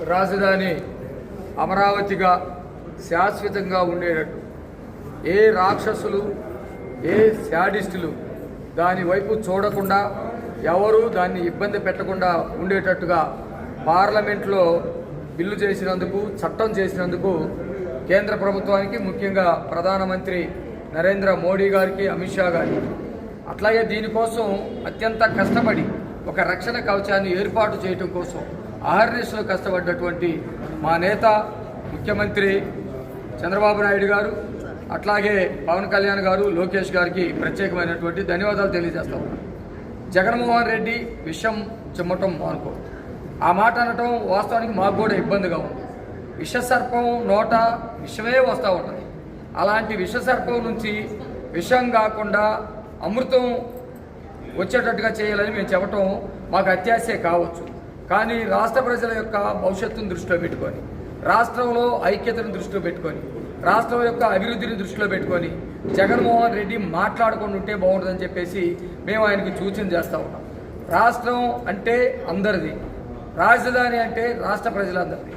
రాజధాని అమరావతిగా శాశ్వతంగా ఉండేటట్టు ఏ రాక్షసులు ఏ శాడిస్టులు దాని వైపు చూడకుండా ఎవరు దాన్ని ఇబ్బంది పెట్టకుండా ఉండేటట్టుగా పార్లమెంట్లో బిల్లు చేసినందుకు చట్టం చేసినందుకు కేంద్ర ప్రభుత్వానికి ముఖ్యంగా ప్రధానమంత్రి నరేంద్ర మోడీ గారికి అమిత్ షా గారికి అట్లాగే దీనికోసం అత్యంత కష్టపడి ఒక రక్షణ కవచాన్ని ఏర్పాటు చేయడం కోసం అహర్నిశలు కష్టపడ్డటువంటి మా నేత ముఖ్యమంత్రి చంద్రబాబు నాయుడు గారు అట్లాగే పవన్ కళ్యాణ్ గారు లోకేష్ గారికి ప్రత్యేకమైనటువంటి ధన్యవాదాలు తెలియజేస్తాం. జగన్మోహన్ రెడ్డి విషం చిమ్మటం మానుకో ఆ మాట అనటం వాస్తవానికి మాకు కూడా ఇబ్బందిగా ఉంది. విషసర్పం నోట విషమే వస్తూ ఉంటుంది. అలాంటి విషసర్పం నుంచి విషం కాకుండా అమృతం వచ్చేటట్టుగా చేయాలని మేము చెప్పటం మాకు అత్యాశే కావచ్చు. కానీ రాష్ట్ర ప్రజల యొక్క భవిష్యత్తును దృష్టిలో పెట్టుకొని రాష్ట్రంలో ఐక్యతను దృష్టిలో పెట్టుకొని రాష్ట్రం యొక్క అభివృద్ధిని దృష్టిలో పెట్టుకొని జగన్మోహన్ రెడ్డి మాట్లాడుకొని ఉంటే బాగుంటుందని చెప్పేసి మేము ఆయనకి సూచన చేస్తూ ఉన్నాం. రాష్ట్రం అంటే అందరిది, రాజధాని అంటే రాష్ట్ర ప్రజలందరిది.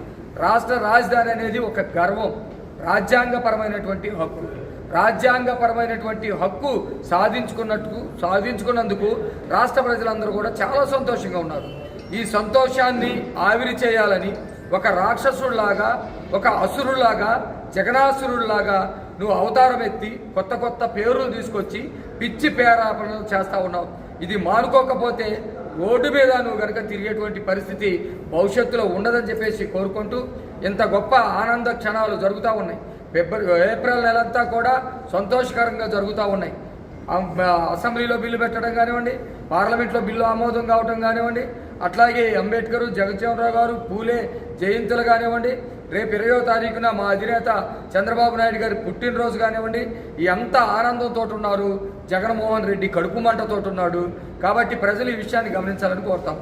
రాష్ట్ర రాజధాని అనేది ఒక గర్వం, రాజ్యాంగపరమైనటువంటి హక్కు. రాజ్యాంగపరమైనటువంటి హక్కు సాధించుకున్నందుకు రాష్ట్ర ప్రజలందరూ కూడా చాలా సంతోషంగా ఉన్నారు. ఈ సంతోషాన్ని ఆవిరి చేయాలని ఒక రాక్షసుడిలాగా ఒక అసురులాగా జగనాసురుడిలాగా నువ్వు అవతారం ఎత్తి కొత్త కొత్త పేర్లు తీసుకొచ్చి పిచ్చి పేరాపణలు చేస్తూ ఉన్నావు. ఇది మానుకోకపోతే రోడ్డు మీద నువ్వు కనుక తిరిగేటువంటి పరిస్థితి భవిష్యత్తులో ఉండదని చెప్పేసి కోరుకుంటూ ఇంత గొప్ప ఆనంద క్షణాలు జరుగుతూ ఉన్నాయి. ఏప్రిల్ నెలంతా కూడా సంతోషకరంగా జరుగుతూ ఉన్నాయి. అసెంబ్లీలో బిల్లు పెట్టడం కానివ్వండి, పార్లమెంట్లో బిల్లు ఆమోదం కావటం కానివ్వండి, అట్లాగే అంబేద్కర్ జగజ్జీవనరావు గారు పూలే జయంతులు కానివ్వండి, రేపు 20వ తారీఖున మా అధినేత చంద్రబాబు నాయుడు గారి పుట్టినరోజు కానివ్వండి, ఈ అంతా ఆనందంతో ఉన్నారు. జగన్మోహన్ రెడ్డి కడుపు మంటతో ఉన్నాడు. కాబట్టి ప్రజలు ఈ విషయాన్ని గమనించాలని కోరుతాం.